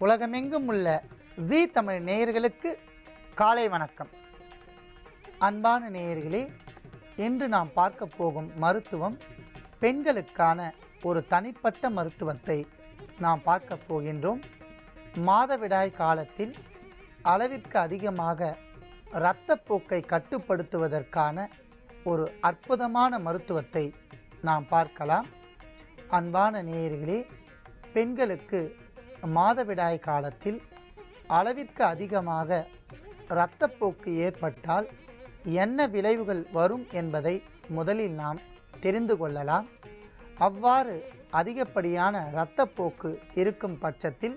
உலகமெங்கும் உள்ள ஜீ தமிழ் நேயர்களுக்கு காலை வணக்கம். அன்பான நேயர்களே, இன்று நாம் பார்க்க போகும் மருத்துவம் பெண்களுக்கான ஒரு தனிப்பட்ட மருத்துவத்தை நாம் பார்க்க போகின்றோம். மாதவிடாய் காலத்தில் அளவிற்கு அதிகமாக இரத்தப்போக்கை கட்டுப்படுத்துவதற்கான ஒரு அற்புதமான மருத்துவத்தை நாம் பார்க்கலாம். அன்பான நேயர்களே, பெண்களுக்கு மாதவிடாய் காலத்தில் அளவிற்கு அதிகமாக இரத்தப்போக்கு ஏற்பட்டால் என்ன விளைவுகள் வரும் என்பதை முதலில் நாம் தெரிந்து கொள்ளலாம். அவ்வாறு அதிகப்படியான இரத்தப்போக்கு இருக்கும் பட்சத்தில்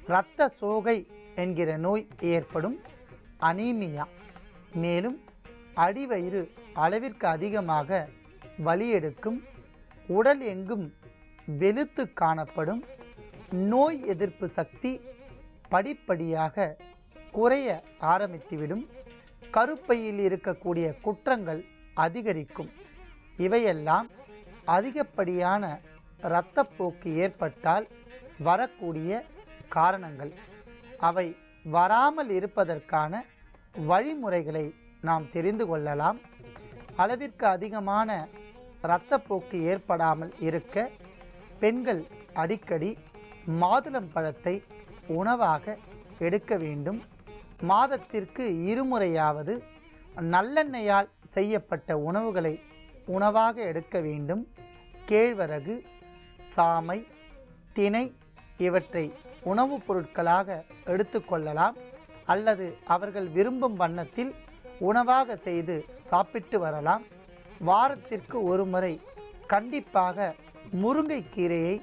இரத்த சோகை என்கிற நோய் ஏற்படும், அனீமியா. மேலும் அடிவயிறு அளவிற்கு அதிகமாக வலி எடுக்கும், உடல் எங்கும் வெளுத்து காணப்படும், நோய் எதிர்ப்பு சக்தி படிப்படியாக குறைய ஆரம்பித்துவிடும், கருப்பையில் இருக்கக்கூடிய குற்றங்கள் அதிகரிக்கும். இவையெல்லாம் அதிகப்படியான இரத்தப்போக்கு ஏற்பட்டால் வரக்கூடிய காரணங்கள். அவை வராமல் இருப்பதற்கான வழிமுறைகளை நாம் தெரிந்து கொள்ளலாம். அளவிற்கு அதிகமான இரத்தப்போக்கு ஏற்படாமல் இருக்க பெண்கள் அடிக்கடி மாதுளம் பழத்தை உணவாக எடுக்க வேண்டும். மாதத்திற்கு இருமுறையாவது நல்லெண்ணெயால் செய்யப்பட்ட உணவுகளை உணவாக எடுக்க வேண்டும். கேழ்வரகு, சாமை, திணை இவற்றை உணவுப் பொருட்களாக எடுத்துக்கொள்ளலாம். அல்லது அவர்கள் விரும்பும் வண்ணத்தில் உணவாக செய்து சாப்பிட்டு வரலாம். வாரத்திற்கு ஒரு முறை கண்டிப்பாக முருங்கைக்கீரையை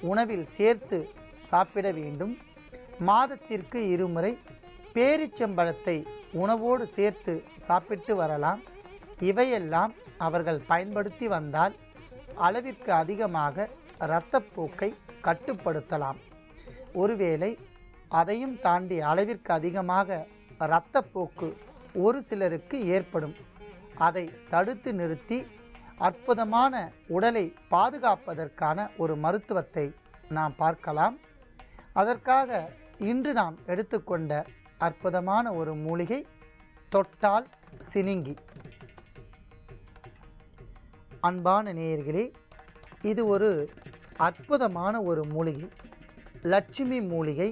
உணவில் சேர்த்து சாப்பிட வேண்டும். மாதத்திற்கு இருமுறை பேரிச்சம்பழத்தை உணவோடு சேர்த்து சாப்பிட்டு வரலாம். இவையெல்லாம் அவர்கள் பயன்படுத்தி வந்தால் அளவிற்கு அதிகமாக இரத்தப்போக்கை கட்டுப்படுத்தலாம். ஒருவேளை அதையும் தாண்டி அளவிற்கு அதிகமாக இரத்தப்போக்கு ஒரு சிலருக்கு ஏற்படும். அதை தடுத்து நிறுத்தி அற்புதமான உடலை பாதுகாப்பதற்கான ஒரு மருத்துவத்தை நாம் பார்க்கலாம். அதற்காக இன்று நாம் எடுத்துக்கொண்ட அற்புதமான ஒரு மூலிகை தொட்டால் சினிங்கி. அன்பான நேயர்களே, இது ஒரு அற்புதமான ஒரு மூலிகை. லட்சுமி மூலிகை,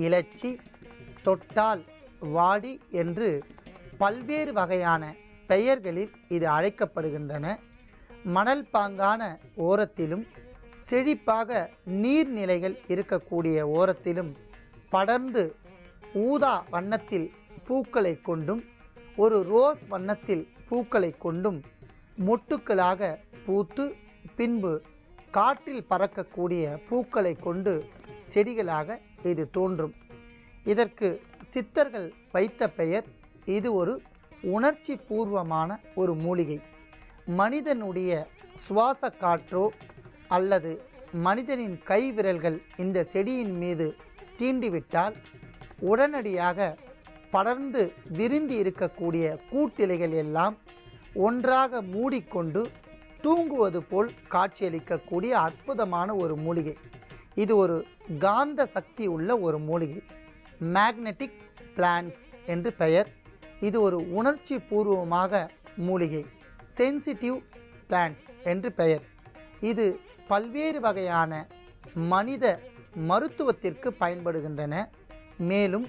இலச்சி, தொட்டால் வாடி என்று பல்வேறு வகையான பெயர்களில் இது அழைக்கப்படுகின்றன. மணல் பாங்கான ஓரத்திலும் செழிப்பாக நீர்நிலைகள் இருக்கக்கூடிய ஓரத்திலும் படர்ந்து ஊதா வண்ணத்தில் பூக்களை கொண்டும் ஒரு ரோஸ் வண்ணத்தில் பூக்களை கொண்டும் மொட்டுக்களாக பூத்து பின்பு காற்றில் பறக்கக்கூடிய பூக்களை கொண்டு செடிகளாக இது தோன்றும். இதற்கு சித்தர்கள் வைத்த பெயர், இது ஒரு உணர்ச்சி பூர்வமான ஒரு மூலிகை. மனிதனுடைய சுவாச காற்றோ அல்லது மனிதனின் கை விரல்கள் இந்த செடியின் மீது தீண்டிவிட்டால் உடனடியாக படர்ந்து விரிந்து இருக்கக்கூடிய கூட்டிலைகள் எல்லாம் ஒன்றாக மூடிக்கொண்டு தூங்குவது போல் காட்சியளிக்கக்கூடிய அற்புதமான ஒரு மூலிகை. இது ஒரு காந்த சக்தி உள்ள ஒரு மூலிகை, மேக்னெட்டிக் பிளான்ட்ஸ் என்று பெயர். இது ஒரு உணர்ச்சி பூர்வமாக மூலிகை, சென்சிட்டிவ் பிளான்ட்ஸ் என்று பெயர். இது பல்வேறு வகையான மனித மருத்துவத்திற்கு பயன்படுகின்றன. மேலும்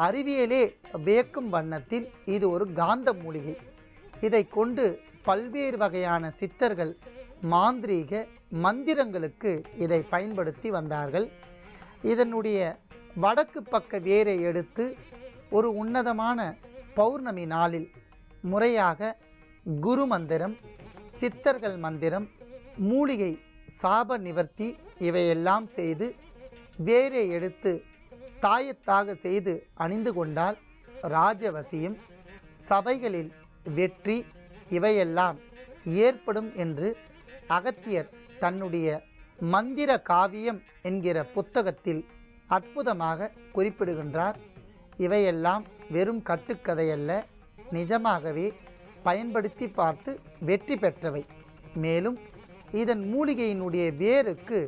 அறிவியலே வியக்கும் வண்ணத்தில் இது ஒரு காந்த மூலிகை. இதை கொண்டு பல்வேறு வகையான சித்தர்கள் மாந்திரீக மந்திரங்களுக்கு இதை பயன்படுத்தி வந்தார்கள். இதனுடைய வடக்கு பக்க வேரை எடுத்து ஒரு உன்னதமான பௌர்ணமி நாளில் முறையாக குரு மந்திரம், சித்தர்கள் மந்திரம், மூலிகை சாப நிவர்த்தி இவையெல்லாம் செய்து வேரை எடுத்து தாயத்தாக செய்து அணிந்து கொண்டால் ராஜவசியம், சபைகளில் வெற்றி இவையெல்லாம் ஏற்படும் என்று அகத்தியர் தன்னுடைய மந்திர காவியம் என்கிற புத்தகத்தில் அற்புதமாக குறிப்பிடுகின்றார். இவையெல்லாம் வெறும் கட்டுக்கதையல்ல, நிஜமாகவே பயன்படுத்தி பார்த்து வெற்றி பெற்றவை. மேலும் இதன் மூலிகையினுடைய வேருக்கு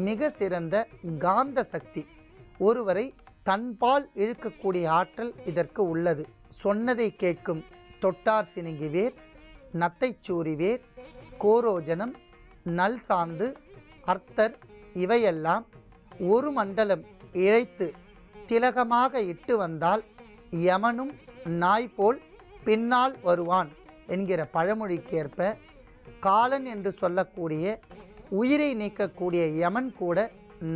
மிக சிறந்த காந்த சக்தி, ஒருவரை தன்பால் இழுக்கக்கூடிய ஆற்றல் இதற்கு உள்ளது. சொன்னதை கேட்கும் தொட்டார் சினுங்கி வேர், நத்தைச்சூரி வேர், கோரோஜனம், நல் சாந்து, அர்த்தர் இவையெல்லாம் ஒரு மண்டலம் இழைத்து திலகமாக இட்டு வந்தால் யமனும் நாய் போல் பின்னால் வருவான் என்கிற பழமொழிக்கேற்ப காலன் என்று சொல்லக்கூடிய உயிரை நீக்கக்கூடிய யமன் கூட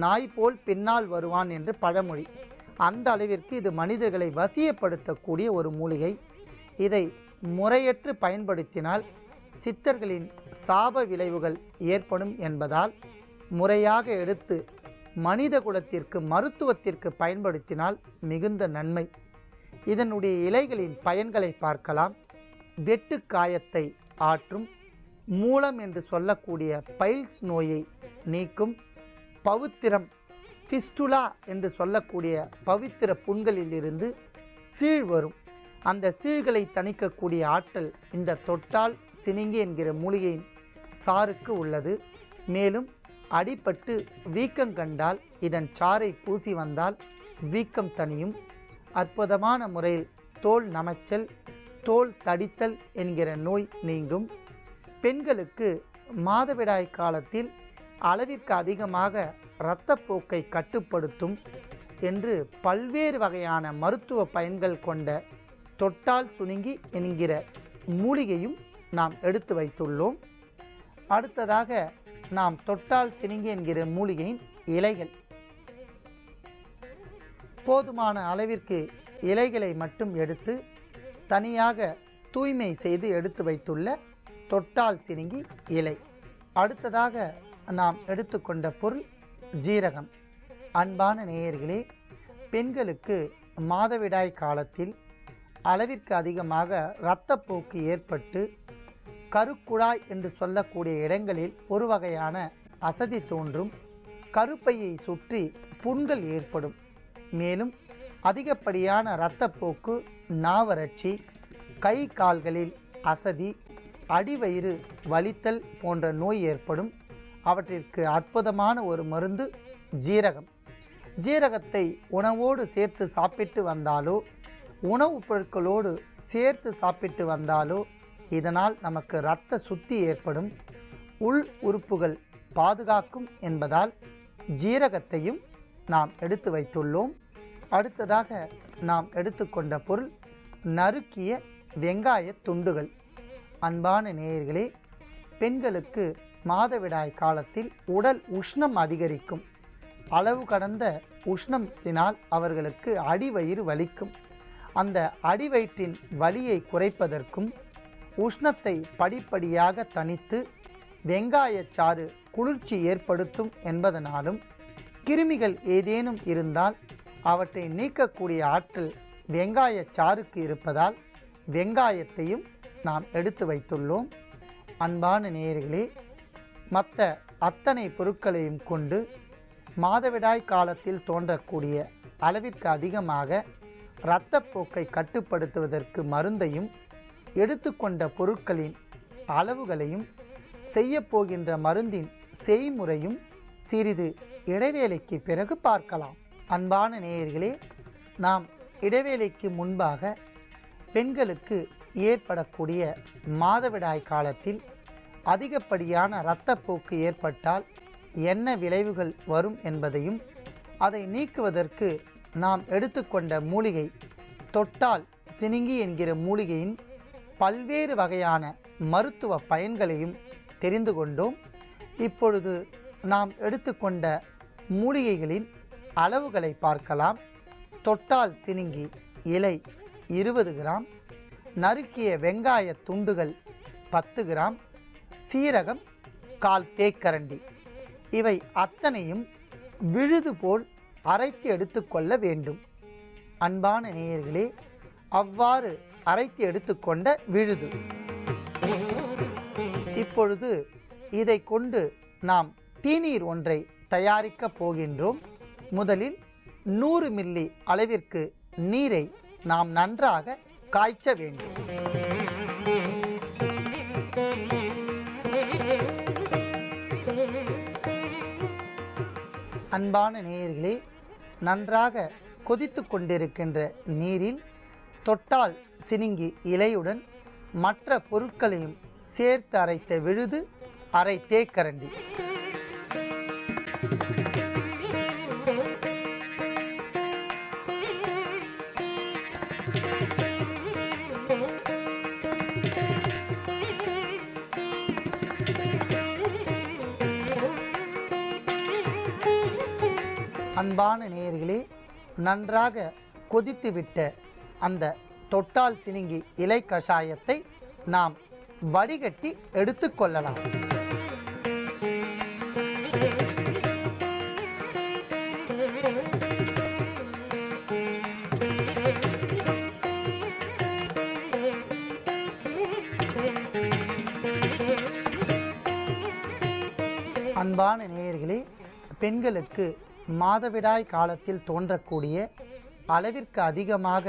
நாய் போல் பின்னால் வருவான் என்று பழமொழி. அந்த அளவிற்கு இது மனிதர்களை வசியப்படுத்தக்கூடிய ஒரு மூலிகை. இதை முறையற்று பயன்படுத்தினால் சித்தர்களின் சாப விளைவுகள் ஏற்படும் என்பதால் முறையாக எடுத்து மனித குலத்திற்கு மருத்துவத்திற்கு பயன்படுத்தினால் மிகுந்த நன்மை. இதனுடைய இலைகளின் பயன்களை பார்க்கலாம். வெட்டு காயத்தை ஆற்றும், மூலம் என்று சொல்லக்கூடிய பைல்ஸ் நோயை நீக்கும், பவித்திரம் பிஸ்டுலா என்று சொல்லக்கூடிய பவித்திர புண்களிலிருந்து சீழ் வரும், அந்த சீழ்களை தணிக்கக்கூடிய ஆற்றல் இந்த தொட்டால் சினுங்கி என்கிற மூலிகையின் சாருக்கு உள்ளது. மேலும் அடிபட்டு வீக்கம் கண்டால் இதன் சாறை பூசி வந்தால் வீக்கம் தணியும். அற்புதமான முறையில் தோல் நமைச்சல், தோல் தடித்தல் என்கிற நோய் நீங்கும். பெண்களுக்கு மாதவிடாய் காலத்தில் அளவிற்கு அதிகமாக இரத்தப்போக்கை கட்டுப்படுத்தும் என்று பல்வேறு வகையான மருத்துவ பயன்கள் கொண்ட தொட்டால் சுனுங்கி என்கிற மூலிகையும் நாம் எடுத்து வைத்துள்ளோம். அடுத்ததாக நாம் தொட்டால் சினுங்கி என்கிற மூலிகையின் இலைகள், போதுமான அளவிற்கு இலைகளை மட்டும் எடுத்து தனியாக தூய்மை செய்து எடுத்து வைத்துள்ள தொட்டால் சினுங்கி இலை. அடுத்ததாக நாம் எடுத்துக்கொண்ட பொருள் ஜீரகம். அன்பான நேயர்களே, பெண்களுக்கு மாதவிடாய் காலத்தில் அளவிற்கு அதிகமாக இரத்தப்போக்கு ஏற்பட்டு கருக்குழாய் என்று சொல்லக்கூடிய இடங்களில் ஒரு வகையான அசதி தோன்றும், கருப்பையை சுற்றி புண்கள் ஏற்படும். மேலும் அதிகப்படியான இரத்தப்போக்கு, நாவறட்சி, கை கால்களில் அசதி, அடிவயிறு வலித்தல் போன்ற நோய் ஏற்படும். அவற்றிற்கு அற்புதமான ஒரு மருந்து ஜீரகம். ஜீரகத்தை உணவோடு சேர்த்து சாப்பிட்டு வந்தாலோ, உணவுப் பொருட்களோடு சேர்த்து சாப்பிட்டு வந்தாலோ இதனால் நமக்கு இரத்த சுத்தி ஏற்படும், உள் உறுப்புகள் பாதுகாக்கும் என்பதால் ஜீரகத்தையும் நாம் எடுத்து வைத்துள்ளோம். அடுத்ததாக நாம் எடுத்துக்கொண்ட பொருள் நறுக்கிய வெங்காய துண்டுகள். அன்பான நேயர்களே, பெண்களுக்கு மாதவிடாய் காலத்தில் உடல் உஷ்ணம் அதிகரிக்கும். அளவு கடந்த உஷ்ணத்தினால் அவர்களுக்கு அடிவயிறு வலிக்கும். அந்த அடிவயிற்றின் வலியை குறைப்பதற்கும் உஷ்ணத்தை படிப்படியாக தணித்து வெங்காயச்சாறு குளிர்ச்சி ஏற்படுத்தும் என்பதனாலும் கிருமிகள் ஏதேனும் இருந்தால் அவற்றை நீக்கக்கூடிய ஆற்றல் வெங்காயச்சாருக்கு இருப்பதால் வெங்காயத்தையும் நாம் எடுத்து வைத்துள்ளோம். அன்பான நேயர்களே, மற்ற அத்தனை பொருட்களையும் கொண்டு மாதவிடாய் காலத்தில் தோன்றக்கூடிய அளவிற்கு அதிகமாக இரத்தப்போக்கை கட்டுப்படுத்துவதற்கு மருந்தையும், எடுத்துக்கொண்ட பொருட்களின் அளவுகளையும், செய்யப்போகின்ற மருந்தின் செய்முறையும் சிறிது இடைவேளைக்கு பிறகு பார்க்கலாம். அன்பான நேயர்களே, நாம் இடைவேளைக்கு முன்பாக பெண்களுக்கு ஏற்படக்கூடிய மாதவிடாய் காலத்தில் அதிகப்படியான இரத்தப்போக்கு ஏற்பட்டால் என்ன விளைவுகள் வரும் என்பதையும், அதை நீக்குவதற்கு நாம் எடுத்துக்கொண்ட மூலிகை தொட்டால் சினுங்கி என்கிற மூலிகையின் பல்வேறு வகையான மருத்துவ பயன்களையும் தெரிந்து கொண்டோம். இப்பொழுது நாம் எடுத்துக்கொண்ட மூலிகைகளின் அளவுகளை பார்க்கலாம். தொட்டால் சினுங்கி இலை 20 கிராம், நறுக்கிய வெங்காய துண்டுகள் 10 கிராம், சீரகம் 1/4 தேக்கரண்டி. இவை அத்தனையும் விழுது போல் அரைத்து எடுத்துக்கொள்ள வேண்டும். அன்பான நேயர்களே, அவ்வாறு அரைத்து எடுத்துக்கொண்ட விழுது இப்பொழுது இதை கொண்டு நாம் தீநீர் ஒன்றை தயாரிக்கப் போகின்றோம். முதலில் 100 மில்லி அளவிற்கு நீரை நாம் நன்றாக காய்ச்ச வேண்டும். அன்பான நேயர்களே, நன்றாக கொதித்து கொண்டிருக்கின்ற நீரில் தொட்டால் சினிங்கி இலையுடன் மற்ற பொருட்களையும் சேர்த்து அரைத்த விழுது அரை தேக்கரண்டி, அன்பான நேயர்களே, நன்றாக கொதித்துவிட்ட அந்த தொட்டால் சினிங்கி இலை கஷாயத்தை நாம் வடிகட்டி எடுத்துக்கொள்ளலாம். அன்பான நேயர்களே, பெண்களுக்கு மாதவிடாய் காலத்தில் தோன்றக்கூடிய அளவிற்கு அதிகமாக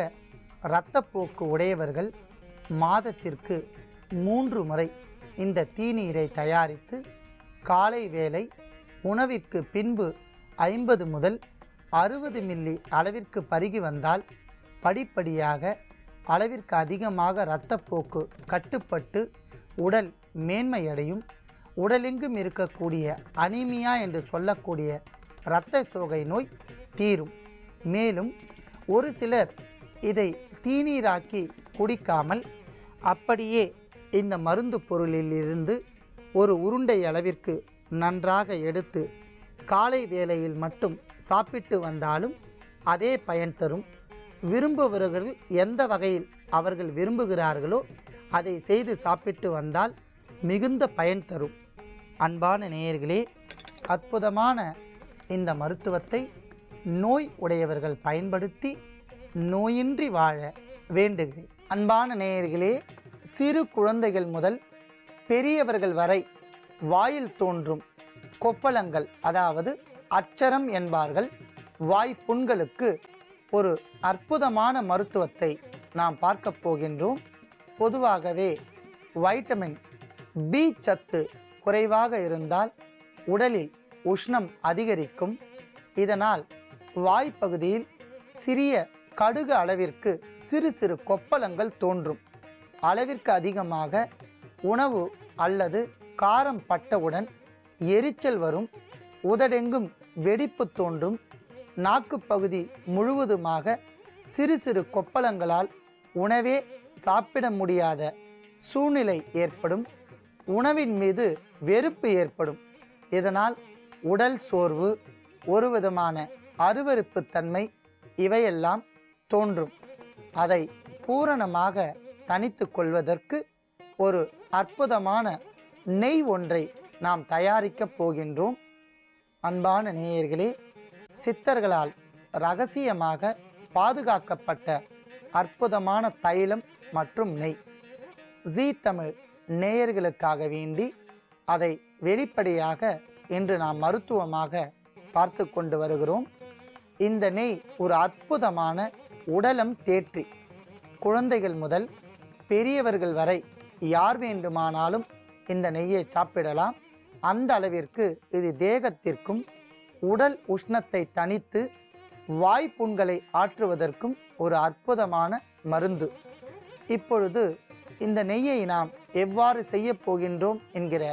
இரத்தப்போக்கு உடையவர்கள் மாதத்திற்கு 3 முறை இந்த தீநீரை தயாரித்து காலை வேளை உணவிற்கு பின்பு 50 முதல் 60 மில்லி அளவிற்கு பருகி வந்தால் படிப்படியாக அளவிற்கு அதிகமாக இரத்தப்போக்கு கட்டுப்பட்டு உடல் மேன்மையடையும். உடலெங்கும் இருக்கக்கூடிய அனீமியா என்று சொல்லக்கூடிய இரத்த சோகை நோய் தீரும். மேலும் ஒரு சிலர் இதை தீநீராக்கி குடிக்காமல் அப்படியே இந்த மருந்து பொருளில் இருந்து ஒரு உருண்டை அளவிற்கு நன்றாக எடுத்து காலை வேளையில் மட்டும் சாப்பிட்டு வந்தாலும் அதே பயன் தரும். விரும்புபவர்கள் எந்த வகையில் அவர்கள் விரும்புகிறார்களோ அதை செய்து சாப்பிட்டு வந்தால் மிகுந்த பயன் தரும். அன்பான நேயர்களே, அற்புதமான இந்த மருத்துவத்தை நோய் உடையவர்கள் பயன்படுத்தி நோயின்றி வாழ வேண்டுகிறேன். அன்பான நேயர்களே, சிறு குழந்தைகள் முதல் பெரியவர்கள் வரை வாயில் தோன்றும் கொப்பளங்கள், அதாவது அச்சரம் என்பார்கள், வாய் புண்களுக்கு ஒரு அற்புதமான மருத்துவத்தை நாம் பார்க்க போகின்றோம். பொதுவாகவே வைட்டமின் பி சத்து குறைவாக இருந்தால் உடலில் உஷ்ணம் அதிகரிக்கும். இதனால் வாய்ப்பகுதியில் சிறிய கடுகு அளவிற்கு சிறு சிறு கொப்பளங்கள் தோன்றும். அளவிற்கு அதிகமாக உணவு அல்லது காரம் பட்டவுடன் எரிச்சல் வரும். உதடெங்கும் வெடிப்பு தோன்றும். நாக்குப்பகுதி முழுவதுமாக சிறு சிறு கொப்பளங்களால் உணவே சாப்பிட முடியாத சூழ்நிலை ஏற்படும். உணவின் மீது வெறுப்பு ஏற்படும். இதனால் உடல் சோர்வு, ஒரு விதமான அருவருப்பு தன்மை இவையெல்லாம் தோன்றும். அதை பூரணமாக தணித்து கொள்வதற்கு ஒரு அற்புதமான நெய் ஒன்றை நாம் தயாரிக்கப் போகின்றோம். அன்பான நேயர்களே, சித்தர்களால் இரகசியமாக பாதுகாக்கப்பட்ட அற்புதமான தைலம் மற்றும் நெய் ஜீ தமிழ் நேயர்களுக்காக வேண்டி அதை வெளிப்படையாக இன்று நாம் மருத்துவமாக பார்த்து கொண்டு வருகிறோம். இந்த நெய் ஒரு அற்புதமான உடலம் தேற்றி குழந்தைகள் முதல் பெரியவர்கள் வரை யார் வேண்டுமானாலும் இந்த நெய்யை சாப்பிடலாம். அந்த அளவிற்கு இது தேகத்திற்கும் உடல் உஷ்ணத்தை தணித்து வாய்ப்புண்களை ஆற்றுவதற்கும் ஒரு அற்புதமான மருந்து. இப்பொழுது இந்த நெய்யை நாம் எவ்வாறு செய்ய போகின்றோம் என்கிற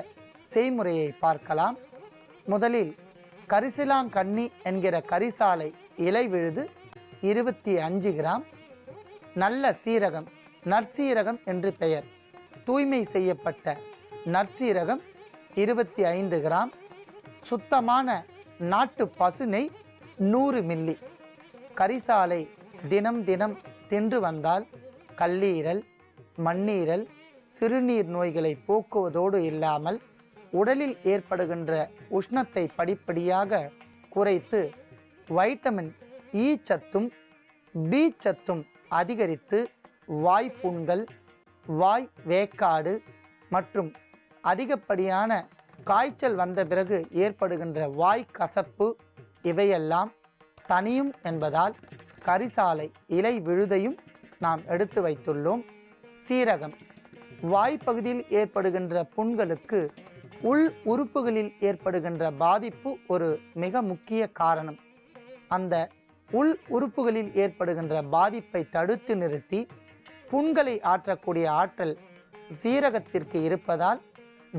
செய்முறையை பார்க்கலாம். முதலில் கரிசிலாங்கண்ணி என்கிற கரிசாலை இலை விழுது 25 கிராம், நல்ல சீரகம், நற்சீரகம் என்று பெயர், தூய்மை செய்யப்பட்ட நற்சீரகம் 25 கிராம், சுத்தமான நாட்டு பசுநெய் 100 மில்லி. கரிசாலை தினம் தினம் தின்று வந்தால் கல்லீரல், மண்ணீரல், சிறுநீர் நோய்களை போக்குவதோடு இல்லாமல் உடலில் ஏற்படுகின்ற உஷ்ணத்தை படிப்படியாக குறைத்து வைட்டமின் இ சத்தும் பி சத்தும் அதிகரித்து வாய்ப்புண்கள், வாய் வேக்காடு மற்றும் அதிகப்படியான காய்ச்சல் வந்த பிறகு ஏற்படுகின்ற வாய் கசப்பு இவையெல்லாம் தனியும் என்பதால் கரிசாலை இலை விழுதையும் நாம் எடுத்து வைத்துள்ளோம். சீரகம் வாய்ப்பகுதியில் ஏற்படுகின்ற புண்களுக்கு உள் உறுப்புகளில் ஏற்படுகின்ற பாதிப்பு ஒரு மிக முக்கிய காரணம். அந்த உள் உறுப்புகளில் ஏற்படுகின்ற பாதிப்பை தடுத்து நிறுத்தி புண்களை ஆற்றக்கூடிய ஆற்றல் சீரகத்திற்கு இருப்பதால்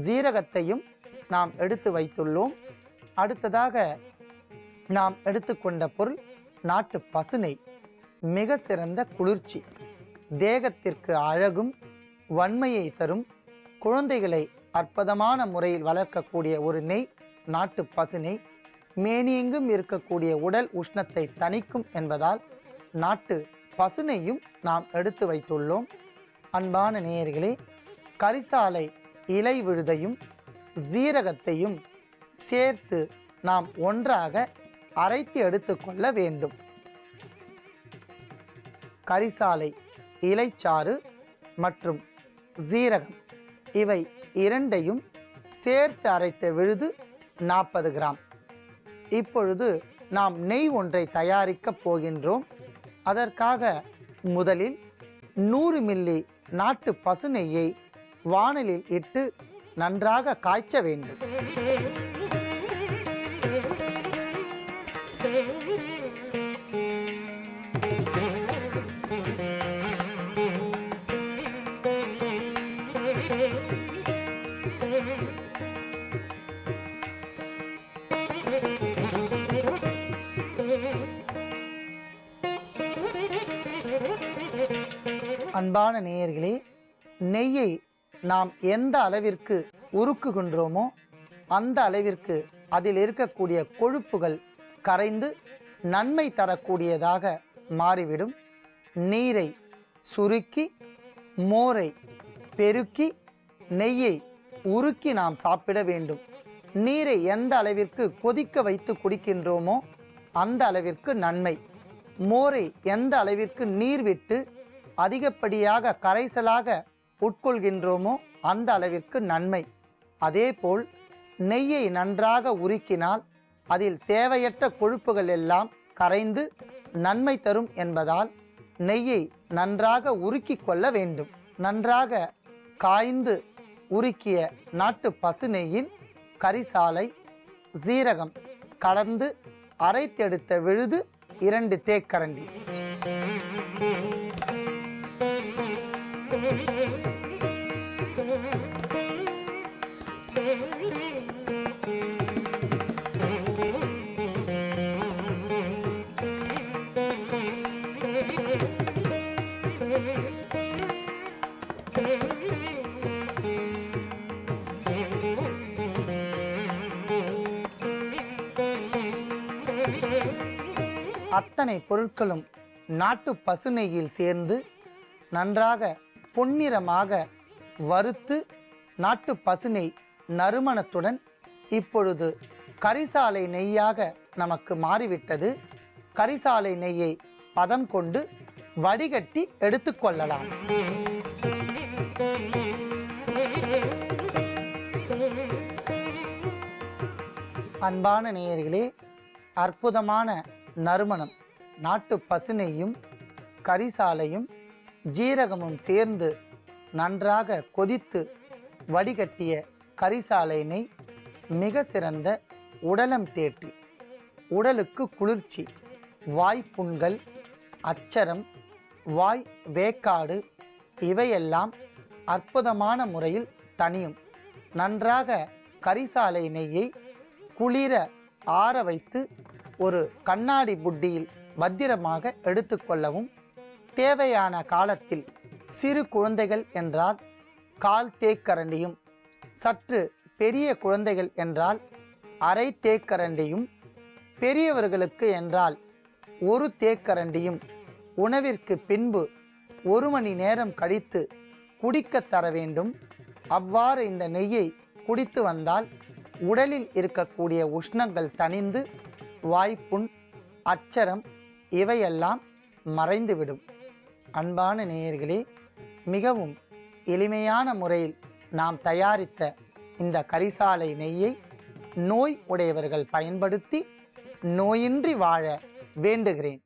சீரகத்தையும் நாம் எடுத்து வைத்துள்ளோம். அடுத்ததாக நாம் எடுத்துக்கொண்ட பொருள் நாட்டு பசுநெய். மிக சிறந்த குளிர்ச்சி, தேகத்திற்கு அழகும் வன்மையை தரும், குழந்தைகளை அற்புதமான முறையில் வளர்க்கக்கூடிய ஒரு நெய் நாட்டு பசுநெய். மேனியெங்கும் இருக்கக்கூடிய உடல் உஷ்ணத்தை தணிக்கும் என்பதால் நாட்டு பசுநெய்யும் நாம் எடுத்து வைத்துள்ளோம். அன்பான நேயர்களே, கரிசாலை இலை விழுதையும் சீரகத்தையும் சேர்த்து நாம் ஒன்றாக அரைத்து எடுத்துக்கொள்ள வேண்டும். கரிசாலை இலைச்சாறு மற்றும் சீரகம் இவை இரண்டையும் சேர்த்து அரைத்த விழுது 40 கிராம். இப்பொழுது நாம் நெய் ஒன்றை தயாரிக்கப் போகின்றோம். அதற்காக முதலில் 100 மில்லி நாட்டு பசு நெய்யை வாணலில் இட்டு நன்றாக காய்ச்ச வேண்டும். அன்பான நேயர்களே, நெய்யை நாம் எந்த அளவிற்கு உருக்குகின்றோமோ அந்த அளவிற்கு அதில் இருக்கக்கூடிய கொழுப்புகள் கரைந்து நன்மை தரக்கூடியதாக மாறிவிடும். நீரை சுருக்கி மோரை பெருக்கி நெய்யை உருக்கி நாம் சாப்பிட வேண்டும். நீரை எந்த அளவிற்கு கொதிக்க வைத்து குடிக்கின்றோமோ அந்த அளவிற்கு நன்மை. மோரை எந்த அளவிற்கு நீர் விட்டு அதிகப்படியாக கரைசலாக உட்கொள்கின்றோமோ அந்த அளவிற்கு நன்மை. அதேபோல் நெய்யை நன்றாக உருக்கினால் அதில் தேவையற்ற கொழுப்புகள் எல்லாம் கரைந்து நன்மை தரும் என்பதால் நெய்யை நன்றாக உருக்கி கொள்ள வேண்டும். நன்றாக காய்ந்து உருக்கிய நாட்டு பசு நெய்யில் கரிசாலை சீரகம் கலந்து அரைத்தெடுத்த விழுது 2 தேக்கரண்டி. அத்தனை பொருட்களும் நாட்டு பசு நெய்யில் சேர்ந்து நன்றாக பொன்னிறமாக வறுத்து நாட்டு பசு நெய் நறுமணத்துடன் இப்பொழுது கரிசாலை நெய்யாக நமக்கு மாறிவிட்டது. கரிசாலை நெய்யை பதம் கொண்டு வடிகட்டி எடுத்துக்கொள்ளலாம். அன்பான நேயர்களே, அற்புதமான நறுமணம் நாட்டு பசு நெய்யும் கரிசாலையும் ஜீரகமும் சேர்ந்து நன்றாக கொதித்து வடிகட்டிய கரிசாலை நெய் மிக சிறந்த உடலம் தேற்றி, உடலுக்கு குளிர்ச்சி, வாய்ப்புண்கள், அச்சரம், வாய் வேக்காடு இவையெல்லாம் அற்புதமான முறையில் தணியும். நன்றாக கரிசாலை நெய்யை குளிர ஆற வைத்து ஒரு கண்ணாடி புட்டியில் பத்திரமாக எடுத்துக்கொள்ளவும். தேவையான காலத்தில் சிறு குழந்தைகள் என்றால் 1/4 தேக்கரண்டியும், சற்று பெரிய குழந்தைகள் என்றால் 1/2 தேக்கரண்டியும், பெரியவர்களுக்கு என்றால் 1 தேக்கரண்டியும் உணவிற்கு பின்பு 1 மணி நேரம் கழித்து குடிக்க தர வேண்டும். அவ்வாறு இந்த நெய்யை குடித்து வந்தால் உடலில் இருக்கக்கூடிய உஷ்ணங்கள் தணிந்து வாய்ப்புண், அச்சரம் இவையெல்லாம் மறைந்துவிடும். அன்பான நேயர்களே, மிகவும் எளிமையான முறையில் நாம் தயாரித்த இந்த கரிசாலை நெய்யை நோய் உடையவர்கள் பயன்படுத்தி நோயின்றி வாழ வேண்டுகிறேன்.